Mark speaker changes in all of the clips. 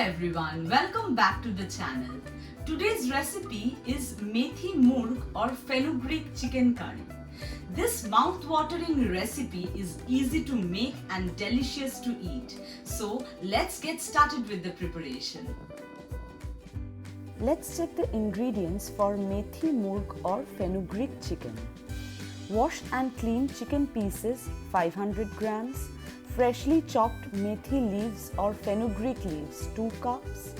Speaker 1: Hi everyone, welcome back to the channel. Today's recipe is methi murg or fenugreek chicken curry. This mouth-watering recipe is easy to make and delicious to eat. So let's get started with the preparation.
Speaker 2: Let's check the ingredients for methi murg or fenugreek chicken. Washed and cleaned chicken pieces 500 grams. Freshly chopped methi leaves or fenugreek leaves 2 cups.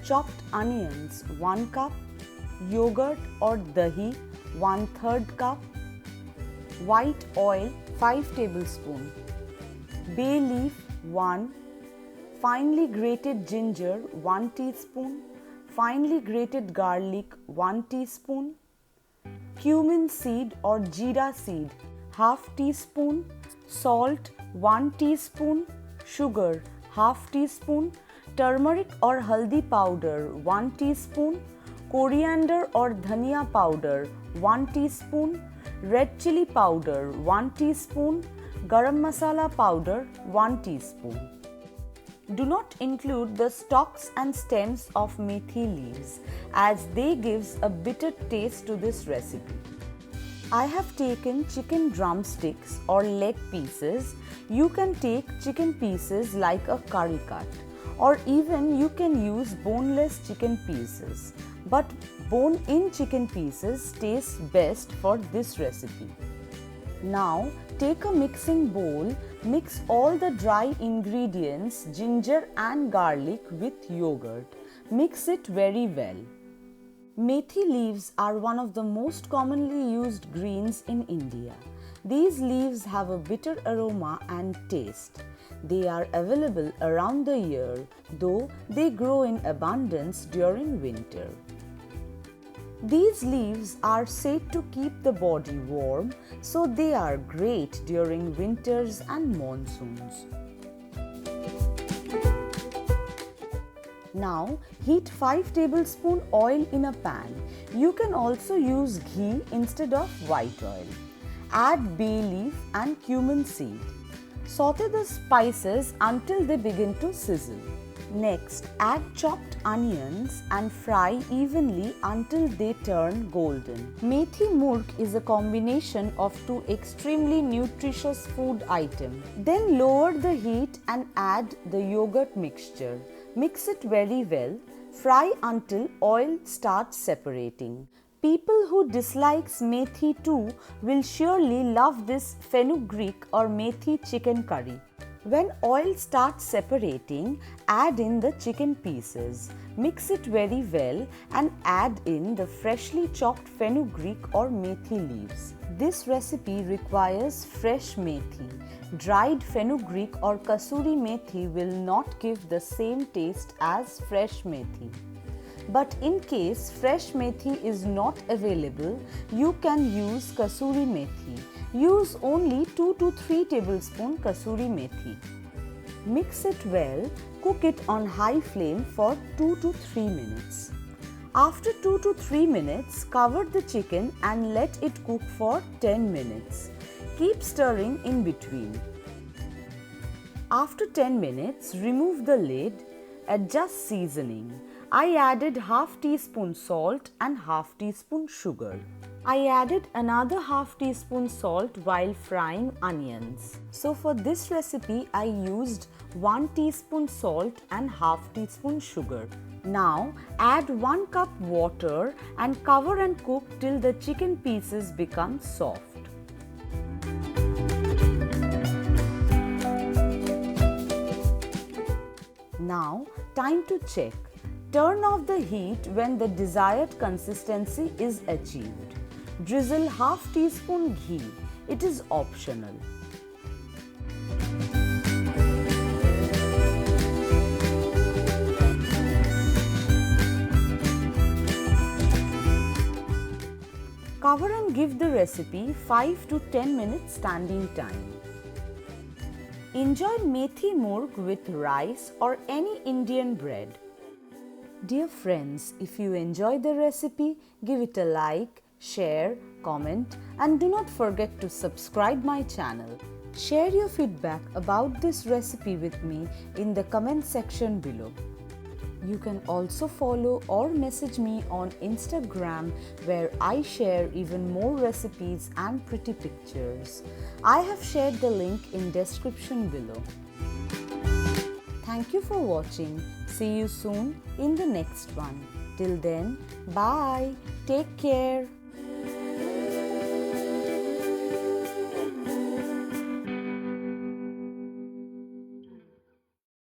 Speaker 2: Chopped onions 1 cup. Yogurt or dahi 1/3 cup. White oil 5 tablespoons. Bay leaf 1. Finely grated ginger 1 teaspoon. Finely grated garlic 1 teaspoon. Cumin seed or jeera seed half teaspoon. Salt 1 teaspoon. Sugar half teaspoon. Turmeric or haldi powder 1 teaspoon. Coriander or dhania powder 1 teaspoon. Red chili powder 1 teaspoon. Garam masala powder 1 teaspoon. Do not include the stalks and stems of methi leaves as they gives a bitter taste to this recipe. I have taken chicken drumsticks or leg pieces. You can take chicken pieces like a curry cut, or even you can use boneless chicken pieces. But bone-in chicken pieces taste best for this recipe. Now take a mixing bowl, mix all the dry ingredients, ginger and garlic with yogurt. Mix it very well. Methi leaves are one of the most commonly used greens in India. These leaves have a bitter aroma and taste. They are available around the year, though they grow in abundance during winter. These leaves are said to keep the body warm, so they are great during winters and monsoons. Now heat 5 tablespoons oil in a pan. You can also use ghee instead of white oil. Add bay leaf and cumin seed. Saute the spices until they begin to sizzle. Next, add chopped onions and fry evenly until they turn golden. Methi murg is a combination of 2 extremely nutritious food items. Then lower the heat and add the yogurt mixture. Mix it very well. Fry until oil starts separating. People who dislikes methi too will surely love this fenugreek or methi chicken curry. When oil starts separating, add in the chicken pieces. Mix it very well and add in the freshly chopped fenugreek or methi leaves. This recipe requires fresh methi. Dried fenugreek or kasuri methi will not give the same taste as fresh methi. But in case fresh methi is not available, you can use kasuri methi. Use only 2 to 3 tablespoons kasuri methi. Mix it well, cook it on high flame for 2 to 3 minutes. After 2 to 3 minutes, cover the chicken and let it cook for 10 minutes. Keep stirring in between. After 10 minutes, remove the lid. Adjust seasoning. I added half teaspoon salt and half teaspoon sugar. I added another half teaspoon salt while frying onions. So for this recipe, I used 1 teaspoon salt and half teaspoon sugar. Now add 1 cup water and cover and cook till the chicken pieces become soft. Now time to check. Turn off the heat when the desired consistency is achieved. Drizzle half teaspoon ghee. It is optional. Cover and give the recipe 5 to 10 minutes standing time. Enjoy methi murg with rice or any Indian bread. Dear friends, if you enjoy the recipe, give it a like, share, comment, and do not forget to subscribe my channel. Share your feedback about this recipe with me in the comment section below. You can also follow or message me on Instagram, where I share even more recipes and pretty pictures. I have shared the link in description below. Thank you for watching. See you soon in the next one. Till then, bye. Take care.